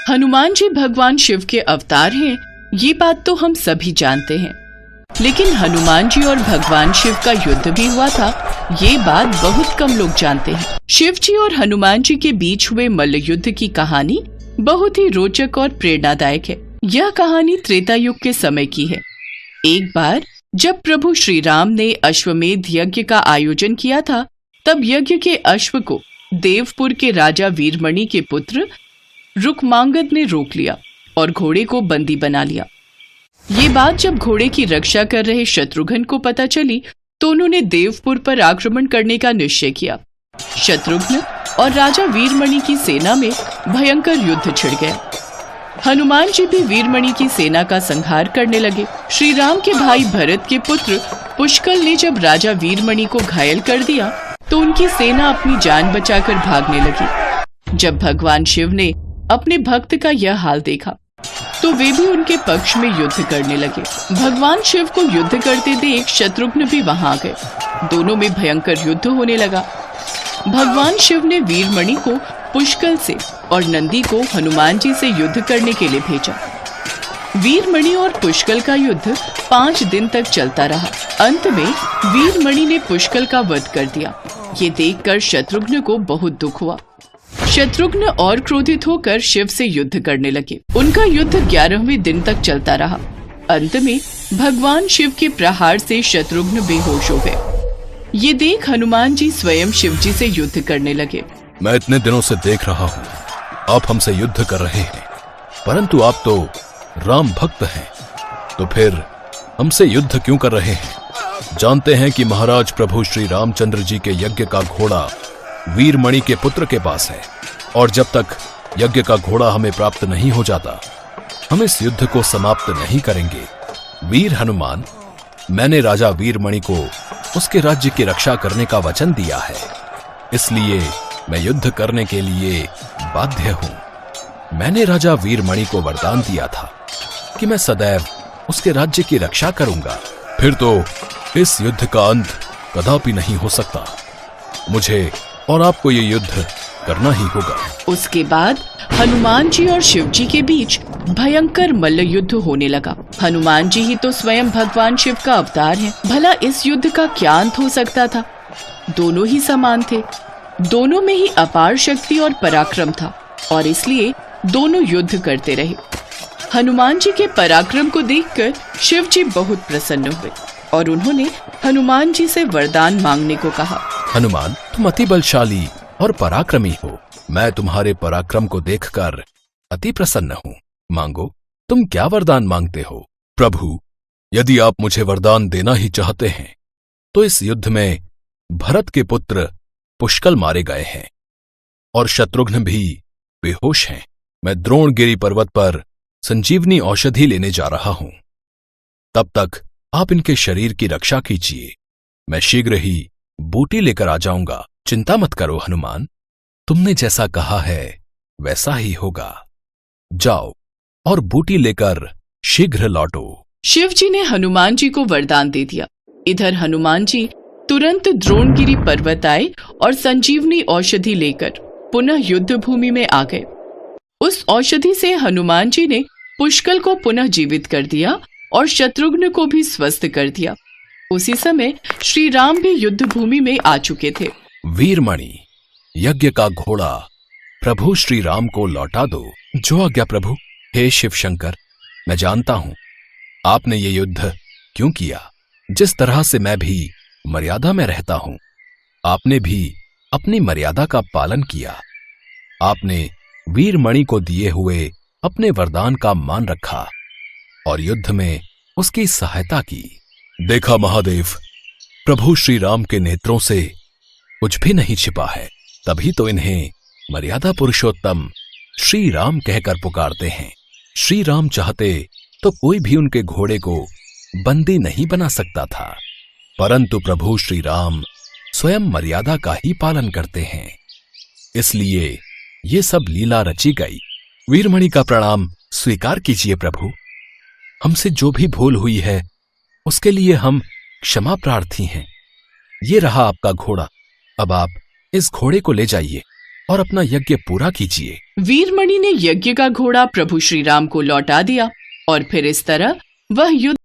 हनुमान जी भगवान शिव के अवतार हैं, ये बात तो हम सभी जानते हैं। लेकिन हनुमान जी और भगवान शिव का युद्ध भी हुआ था, ये बात बहुत कम लोग जानते हैं। शिव जी और हनुमान जी के बीच हुए मल्ल युद्ध की कहानी बहुत ही रोचक और प्रेरणादायक है। यह कहानी त्रेता युग के समय की है। एक बार जब प्रभु श्री राम ने अश्वमेध यज्ञ का आयोजन किया था, तब यज्ञ के अश्व को देवपुर के राजा वीरमणि के पुत्र रुक्मांगद ने रोक लिया और घोड़े को बंदी बना लिया। ये बात जब घोड़े की रक्षा कर रहे शत्रुघ्न को पता चली तो उन्होंने देवपुर पर आक्रमण करने का निश्चय किया। शत्रुघ्न और राजा वीरमणि की सेना में भयंकर युद्ध छिड़ गया। हनुमान जी भी वीरमणि की सेना का संहार करने लगे। श्री राम के भाई भरत के पुत्र पुष्कल ने जब राजा वीरमणि को घायल कर दिया तो उनकी सेना अपनी जान बचाकर भागने लगी। जब भगवान शिव ने अपने भक्त का यह हाल देखा तो वे भी उनके पक्ष में युद्ध करने लगे। भगवान शिव को युद्ध करते देख शत्रुघ्न भी वहां आ गए। दोनों में भयंकर युद्ध होने लगा। भगवान शिव ने वीरमणि को पुष्कल से और नंदी को हनुमान जी से युद्ध करने के लिए भेजा। वीरमणि और पुष्कल का युद्ध 5 दिन तक चलता रहा। अंत में वीरमणि ने पुष्कल का वध कर दिया। ये देखकर शत्रुघ्न को बहुत दुख हुआ। शत्रुघ्न और क्रोधित होकर शिव से युद्ध करने लगे। उनका युद्ध 11वें दिन तक चलता रहा। अंत में भगवान शिव के प्रहार से शत्रुघ्न बेहोश हो गए। ये देख हनुमान जी स्वयं शिव जी से युद्ध करने लगे। मैं इतने दिनों से देख रहा हूँ आप हमसे युद्ध कर रहे हैं, परंतु आप तो राम भक्त हैं, तो फिर हमसे युद्ध क्यों कर रहे हैं? जानते हैं कि महाराज प्रभु श्री रामचंद्र जी के यज्ञ का घोड़ा वीरमणि के पुत्र के पास है, और जब तक यज्ञ का घोड़ा हमें प्राप्त नहीं हो जाता हम इस युद्ध को समाप्त नहीं करेंगे। वीर हनुमान, मैंने राजा वीरमणि को उसके राज्य की रक्षा करने का वचन दिया है, इसलिए मैं युद्ध करने के लिए बाध्य हूं। मैंने राजा वीरमणि को वरदान दिया था कि मैं सदैव उसके राज्य की रक्षा करूंगा। फिर तो इस युद्ध का अंत कदापि नहीं हो सकता। मुझे और आपको ये युद्ध करना ही होगा। उसके बाद हनुमान जी और शिव जी के बीच भयंकर मल्ल युद्ध होने लगा। हनुमान जी ही तो स्वयं भगवान शिव का अवतार हैं। भला इस युद्ध का क्या अंत हो सकता था? दोनों ही समान थे। दोनों में ही अपार शक्ति और पराक्रम था और इसलिए दोनों युद्ध करते रहे। हनुमान जी के पराक्रम को देखकर शिव जी बहुत प्रसन्न हुए और उन्होंने हनुमान जी से वरदान मांगने को कहा। हनुमान, तुम अति बलशाली और पराक्रमी हो। मैं तुम्हारे पराक्रम को देखकर अति प्रसन्न हूँ। मांगो, तुम क्या वरदान मांगते हो? प्रभु, यदि आप मुझे वरदान देना ही चाहते हैं तो इस युद्ध में भरत के पुत्र पुष्कल मारे गए हैं और शत्रुघ्न भी बेहोश हैं। मैं द्रोणगिरि पर्वत पर संजीवनी औषधि लेने जा रहा हूं। तब तक आप इनके शरीर की रक्षा कीजिए। मैं शीघ्र ही बूटी लेकर आ जाऊंगा। चिंता मत करो हनुमान, तुमने जैसा कहा है वैसा ही होगा। जाओ और बूटी लेकर शीघ्र लौटो। शिव जी ने हनुमान जी को वरदान दे दिया। इधर हनुमान जी तुरंत द्रोणगिरि पर्वत आए और संजीवनी औषधि लेकर पुनः युद्ध भूमि में आ गए। उस औषधि से हनुमान जी ने पुष्कल को पुनः जीवित कर दिया और शत्रुघ्न को भी स्वस्थ कर दिया। उसी समय श्री राम भी युद्ध भूमि में आ चुके थे। वीरमणि, यज्ञ का घोड़ा प्रभु श्री राम को लौटा दो। जो आज्ञा प्रभु। हे शिव शंकर, मैं जानता हूं आपने ये युद्ध क्यों किया। जिस तरह से मैं भी मर्यादा में रहता हूं, आपने भी अपनी मर्यादा का पालन किया। आपने वीरमणि को दिए हुए अपने वरदान का मान रखा और युद्ध में उसकी सहायता की। देखा महादेव, प्रभु श्री राम के नेत्रों से कुछ भी नहीं छिपा है, तभी तो इन्हें मर्यादा पुरुषोत्तम श्री राम कहकर पुकारते हैं। श्री राम चाहते तो कोई भी उनके घोड़े को बंदी नहीं बना सकता था, परंतु प्रभु श्री राम स्वयं मर्यादा का ही पालन करते हैं, इसलिए ये सब लीला रची गई। वीरमणि का प्रणाम स्वीकार कीजिए प्रभु। हमसे जो भी भूल हुई है उसके लिए हम क्षमा प्रार्थी हैं। ये रहा आपका घोड़ा। अब आप इस घोड़े को ले जाइए और अपना यज्ञ पूरा कीजिए। वीरमणि ने यज्ञ का घोड़ा प्रभु श्री राम को लौटा दिया और फिर इस तरह वह युद्ध